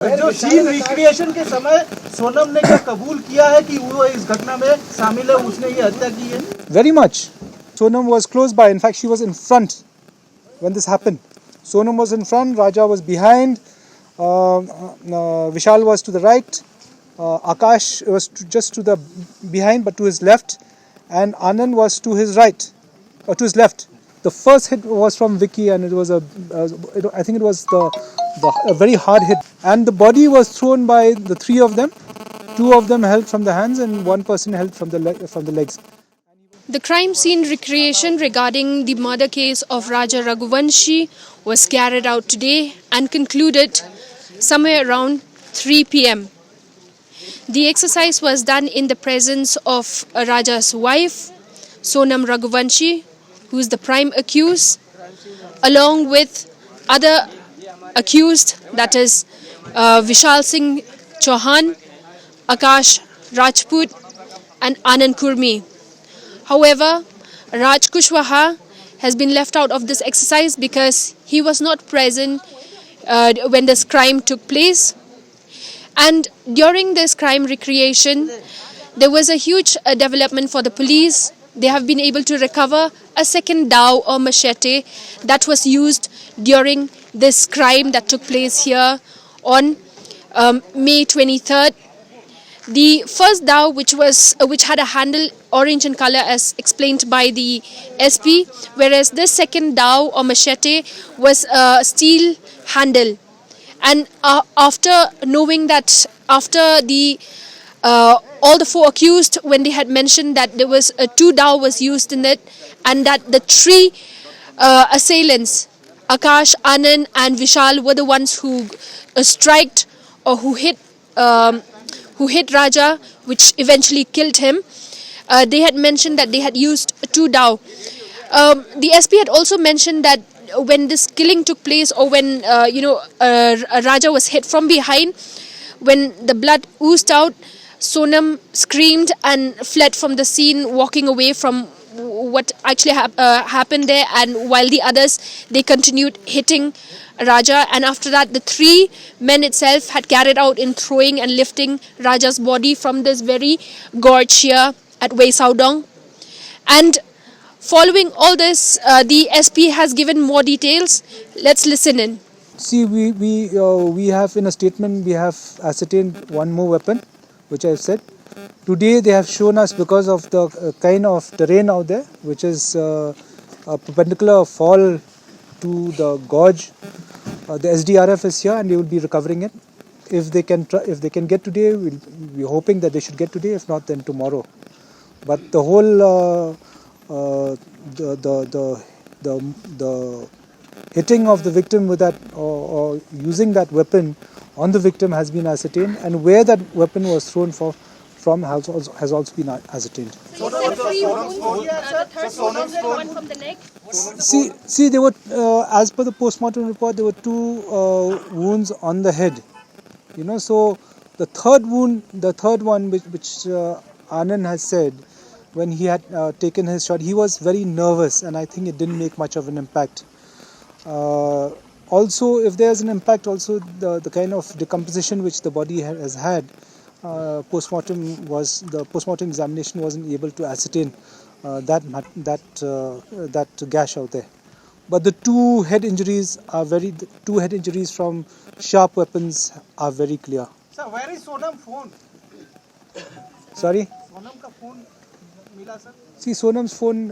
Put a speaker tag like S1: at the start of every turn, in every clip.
S1: जो scene recreation के समय सोनम ने क्या कबूल किया है कि वो इस घटना में शामिल है, उसने ये हत्या की है?
S2: Very much. Sonam was close by. In fact, she was in front when this happened. Sonam was in front, Raja was behind, Vishal was to the right, Akash was just to the behind but to his left, and Anand was to his right, or to his left. The first hit was from Vicky, and it was I think it was a very hard hit. And the body was thrown by the three of them. Two of them held from the hands, and one person held from the legs.
S3: The crime scene recreation regarding the murder case of Raja Raghuvanshi was carried out today and concluded somewhere around 3 p.m. The exercise was done in the presence of Raja's wife, Sonam Raghuvanshi, who is the prime accused, along with other accused, that is Vishal Singh Chauhan, Akash Rajput and Anand Kurmi. However, Raj Kushwaha has been left out of this exercise because he was not present when this crime took place. And during this crime recreation, there was a huge development for the police. They have been able to recover a second dao or machete that was used during this crime that took place here on May 23rd. The first dao, which had a handle orange in color as explained by the SP, whereas this second dao or machete was a steel handle. And after knowing that, after the all the four accused, when they had mentioned that there was two dao was used in it, and that the three assailants, Akash, Anand and Vishal, were the ones who striked or who hit Raja, which eventually killed him. They had mentioned that they had used two dao. The SP had also mentioned that when this killing took place, or when Raja was hit from behind, when the blood oozed out, Sonam screamed and fled from the scene, walking away from what actually happened there. And while the others, they continued hitting Raja, and after that the three men itself had carried out in throwing and lifting Raja's body from this very gorge here at Wei Saodong. And following all this, the SP has given more details. Let's listen in.
S2: See, we have in a statement, we have ascertained one more weapon, which I have said. Today they have shown us, because of the kind of terrain out there, which is a perpendicular fall to the gorge. The SDRF is here and they will be recovering it. If they can get today, we're hoping that they should get today. If not, then tomorrow. But the whole the hitting of the victim with that or using that weapon on the victim has been ascertained, and where that weapon was thrown from has also been ascertained. See, there were, as per the postmortem report, there were two wounds on the head. So the third one, which Anand has said, when he had taken his shot, he was very nervous, and I think it didn't make much of an impact. Also, if there's an impact, also the kind of decomposition which the body has had, the postmortem examination wasn't able to ascertain that gash out there. But the two head injuries from sharp weapons are very clear.
S1: Sir, where is Sonam's phone?
S2: Sorry?
S1: Sonam ka phone mila, sir?
S2: See, Sonam's phone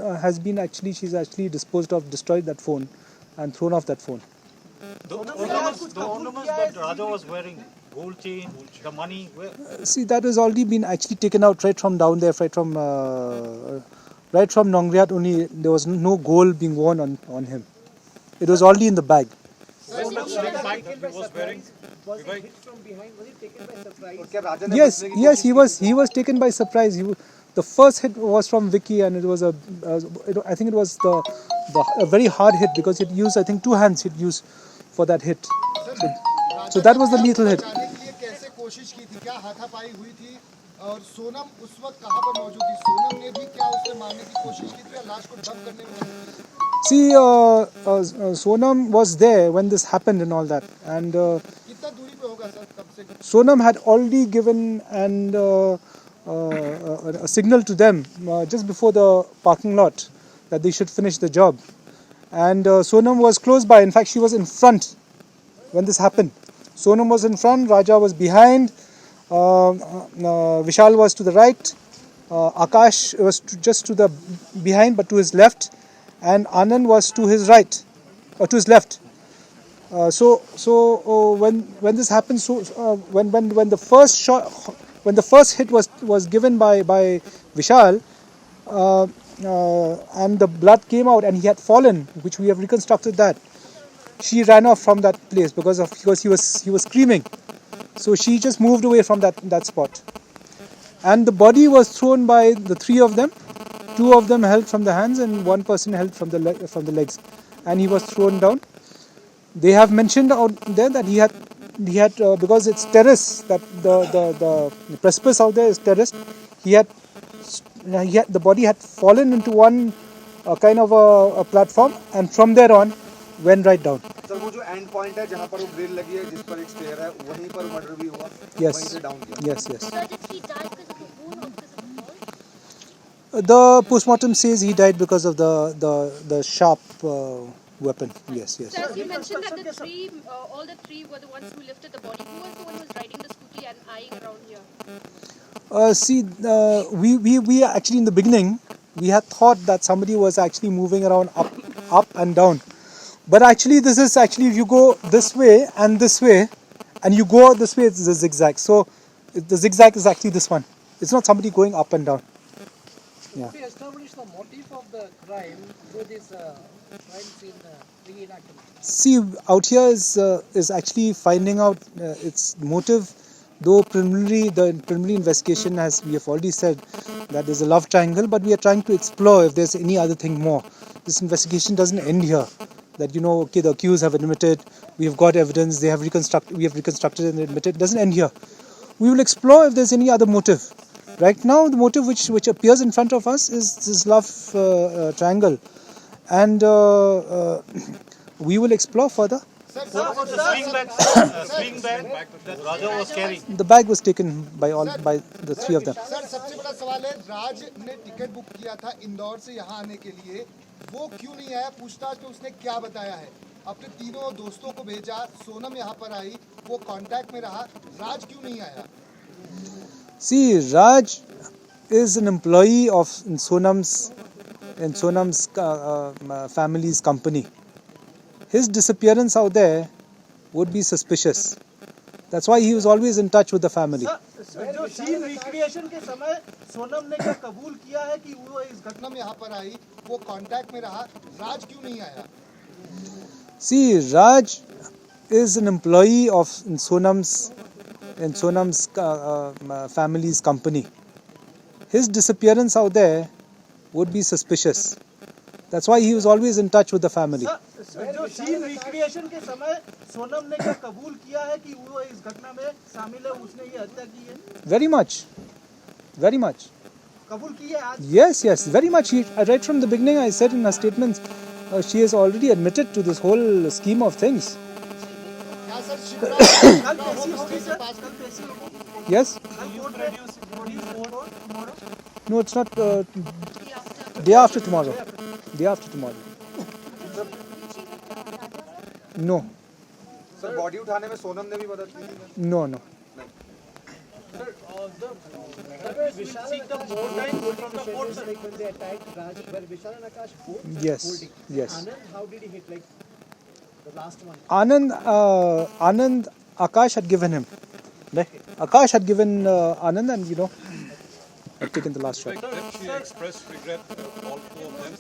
S2: she's actually destroyed that phone and thrown off that phone.
S4: The ornaments that Raja was wearing, gold chain, the money, where?
S2: See, that has already been actually taken out right from down there, right from Nongriat only. There was no gold being worn on him. It was already in the bag.
S4: Bag he was wearing?
S1: Was he hit from behind? Was he taken by surprise?
S2: Yes, he was taken by surprise. The first hit was from Vicky, and it was I think it was a very hard hit, because it used, I think, two hands it used for that hit. So that was the lethal hit.
S5: और सोनम उस वक्त कहां पर मौजूद थी? सोनम ने भी क्या उससे मारने की कोशिश की थी या लाश को दब करने में?
S2: See, Sonam was there when this happened and all that, and
S5: कितना दूरी पे होगा होगा सर कब से?
S2: Sonam had already given a signal to them just before the parking lot that they should finish the job. And Sonam was close by. In fact, she was in front when this happened. Sonam was in front, Raja was behind, Vishal was to the right, Akash was just to the behind but to his left, and Anand was to his right or to his left. When this happened, when the first shot, when the first hit was given by Vishal, and the blood came out and he had fallen, which we have reconstructed that. She ran off from that place because he was screaming. So she just moved away from that spot. And the body was thrown by the three of them. Two of them held from the hands and one person held from the legs. And he was thrown down. They have mentioned out there that he had because it's terrace, that the precipice out there is terraced. The body had fallen into one kind of a platform, and from there on went right down.
S6: Sir वो जो and point है जहाँ पर वो grill लगी है जिस पर एक स्टेयर है वहीं पर मर्डर भी हुआ,
S2: Yes.
S6: वहीं से डाउन किया.
S2: Yes.
S7: Sir, did he die because of a wound or because of a fall?
S2: The postmortem says he died because of the sharp weapon. Yes.
S3: So as you mentioned that all the three were the ones who lifted the body. Who was the one who was riding the scooty and eyeing around here?
S2: We actually in the beginning we had thought that somebody was actually moving around up and down, but actually this is actually if you go this way and you go this way, it's a zigzag. So the zigzag is actually this one. It's not somebody going up and down. Yeah.
S8: We establish the motive of the crime through this crime scene reenactment.
S2: See, out here is actually finding out its motive. Though the preliminary investigation, as we have already said, that there's a love triangle, but we are trying to explore if there's any other thing more. This investigation doesn't end here. That okay, the accused have admitted, we have got evidence, we have reconstructed and admitted. It doesn't end here. We will explore if there's any other motive. Right now, the motive which appears in front of us is this love triangle, and we will explore further.
S4: What about the swing bag that Raja was carrying?
S2: The bag was taken by the three of them.
S5: Sir सबसे बड़ा सवाल है, राज ने ticket book किया था इंदौर से यहाँ आने के लिए, वो क्यों नहीं आया? पूछताछ में उसने क्या बताया है? अपने तीनों दोस्तों को भेजा, सोनम यहाँ पर आई, वो कांटेक्ट में रहा, राज क्यों नहीं आया?
S2: See, Raj is an employee of Sonam's family's company. His disappearance out there would be suspicious. That's why he was always in touch with the family.
S1: जो सीन रिक्रिएशन के समय सोनम ने क्या कबूल किया है कि वो इस घटना
S5: सोनम यहाँ पर आई, वो कांटेक्ट में रहा, राज क्यों नहीं आया?
S2: See, Raj is an employee of Sonam's family's company. His disappearance out there would be suspicious. That's why he was always in touch with the family.
S1: जो सीन रिक्रिएशन के समय सोनम ने क्या कबूल किया है कि वो इस घटना में शामिल है, उसने ये हत्या की है?
S2: Very much.
S1: कबूल की है आज?
S2: Yes, very much. Right from the beginning, I said in her statements, she has already admitted to this whole scheme of things.
S5: क्या सर शिवराज
S1: कल पेशी होगी सर? कल पेशी होगी?
S2: Yes?
S1: कल कोर्ट में tomorrow?
S2: No, it's not. Day after tomorrow. No.
S6: Sir body उठाने में सोनम ने भी मदद की थी?
S2: No.
S8: Vishal and Akash, like when they attacked Raj, were Vishal and Akash both
S2: Yes.
S8: holding?
S2: Yes.
S8: Anand, how did he hit? Like the last one.
S2: Anand, Akash had given him. Akash had given Anand, and had taken the last shot.
S9: She expressed regret, all four of them.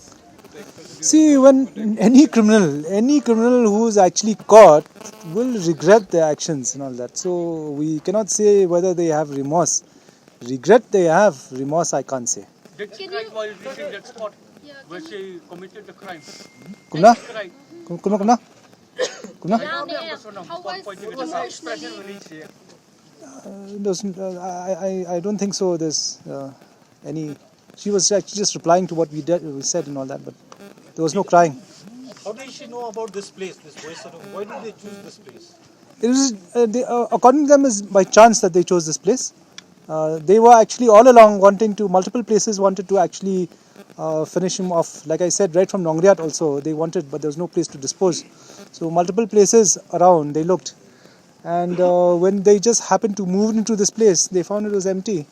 S2: See, when any criminal who is actually caught will regret their actions and all that. So we cannot say whether they have remorse. Regret they have, remorse I can't say.
S10: Did she cry while reaching that spot where she committed the crime?
S2: Kumna?
S10: Cry.
S2: Kumna?
S7: How was
S10: Expression
S7: emotionally?
S10: when he said.
S2: I don't think so. There's any. She was actually just replying to what we said and all that, but there was no crying.
S4: How did she know about this place, this Boisaro? Why did they choose this place?
S2: It was, according to them, is by chance that they chose this place. They were actually all along multiple places wanted to actually finish him off. Like I said, right from Nongriat also they wanted, but there was no place to dispose. So multiple places around they looked, and when they just happened to move into this place, they found it was empty,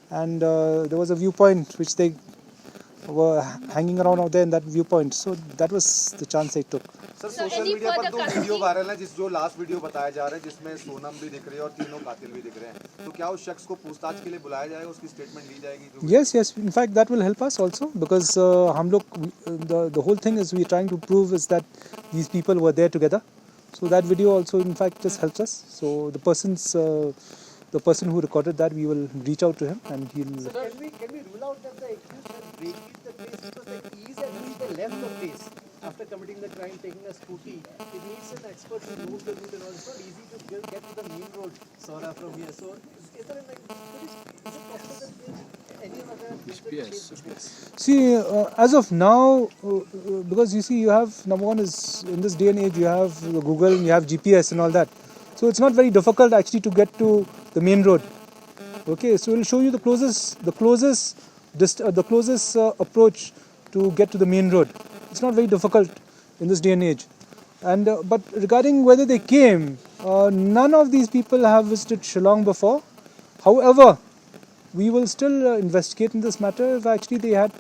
S2: and there was a viewpoint which they were hanging around out there in that viewpoint. So that was the chance they took.
S6: Sir
S3: So
S6: social
S3: any
S6: media पर
S3: further
S6: दो
S3: custody?
S6: Video viral है जो last video बताया जा रहा है जिसमें सोनम भी दिख रही है और तीनों कातिल भी दिख रहे हैं, तो क्या उस शख्स को पूछताछ के लिए बुलाया जाएगा, उसकी स्टेटमेंट ली जाएगी?
S2: Yes, yes. In fact, that will help us also because the whole thing is we are trying to prove is that these people were there together. So that video also, in fact, just helps us. So the person who recorded that, we will reach out to him and he'll.
S1: Can we rule out that the accused had breached the place because the ease at which they left the place after committing the crime, taking a scooty? It needs an expert who knows the route and all. It's not easy to get to the main road, Sora, from here. So is there like, is it possible that any other
S2: See, as of now, because you see, you have, number one is in this day and age, you have Google, you have GPS and all that. So it's not very difficult actually to get to the main road. Okay, so we'll show you the closest approach to get to the main road. It's not very difficult in this day and age. And but regarding whether they came, none of these people have visited Shillong before. However, we will still investigate in this matter if actually they had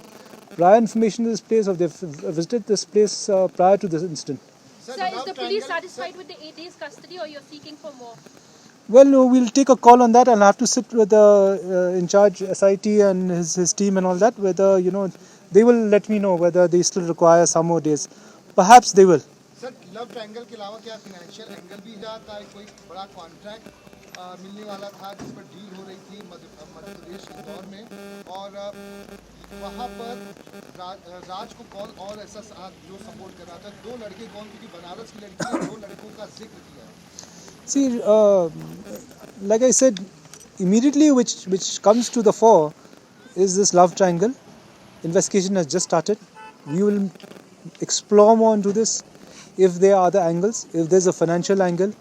S2: prior information to this place or they've visited this place prior to this incident.
S7: Sir, is the police satisfied with the 8 days custody or you're seeking for more?
S2: Well, no, we'll take a call on that. I'll have to sit with the in charge SIT and his team and all that. Whether they will let me know whether they still require some more days. Perhaps they will.
S5: Sir love triangle के अलावा क्या financial angle भी था, कोई बड़ा contract मिलने वाला था जिस पर डील हो रही थी मध्य प्रदेश इंदौर में, और वहाँ पर राज को कौन और ऐसा जो सपोर्ट कर रहा था, दो लड़के कौन, क्योंकि बनारस की लड़की ने दो लड़कों का जिक्र किया है.
S2: See, like I said, immediately which comes to the fore is this love triangle. Investigation has just started. We will explore more into this. If there are other angles, if there's a financial angle,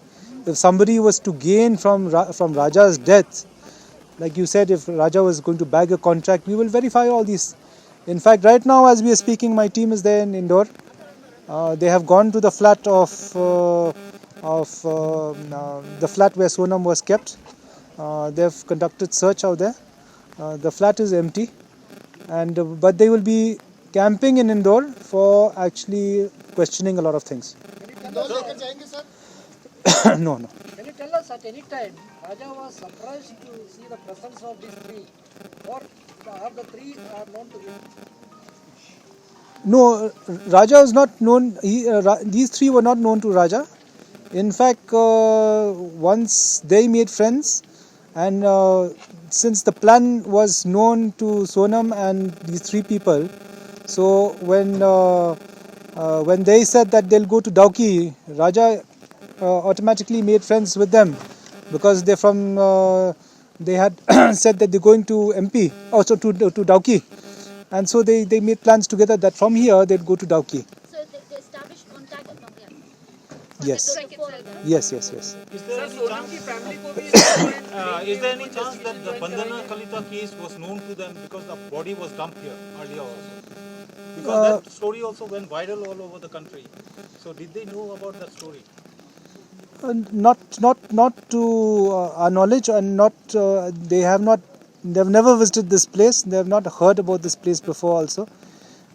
S2: if somebody was to gain from Raja's death, like you said, if Raja was going to bag a contract, we will verify all these. In fact, right now as we are speaking, my team is there in Indore. They have gone to the flat of the flat where Sonam was kept. They have conducted search out there. The flat is empty, but they will be camping in Indore for actually questioning a lot of things. No.
S8: Can you tell us at any time Raja was surprised to see the presence of these three, or are the three are known to him?
S2: No, Raja was not known. These three were not known to Raja. In fact, once they made friends, and since the plan was known to Sonam and these three people, so when they said that they'll go to Dauki, Raja automatically made friends with them because they're from. They had said that they're going to MP, also to Dauki, and so they made plans together that from here they'd go to Dauki.
S7: So they established contact at Nongriat?
S2: Yes. Yes.
S4: Is there any chance? Is there any chance that the Bandhana Kalita case was known to them because the body was dumped here earlier also? Because that story also went viral all over the country. So did they know about that story?
S2: Not to our knowledge, and they've never visited this place. They have not heard about this place before also.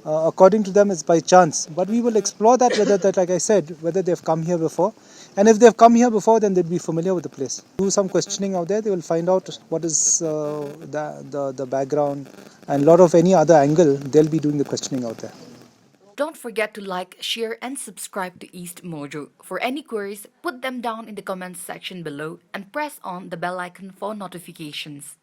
S2: According to them, it's by chance. But we will explore that, like I said, whether they've come here before. And if they've come here before, then they'd be familiar with the place. Do some questioning out there. They will find out what is the background, and a lot of any other angle. They'll be doing the questioning out there.
S11: Don't forget to like, share and subscribe to East Mojo. For any queries, put them down in the comments section below and press on the bell icon for notifications.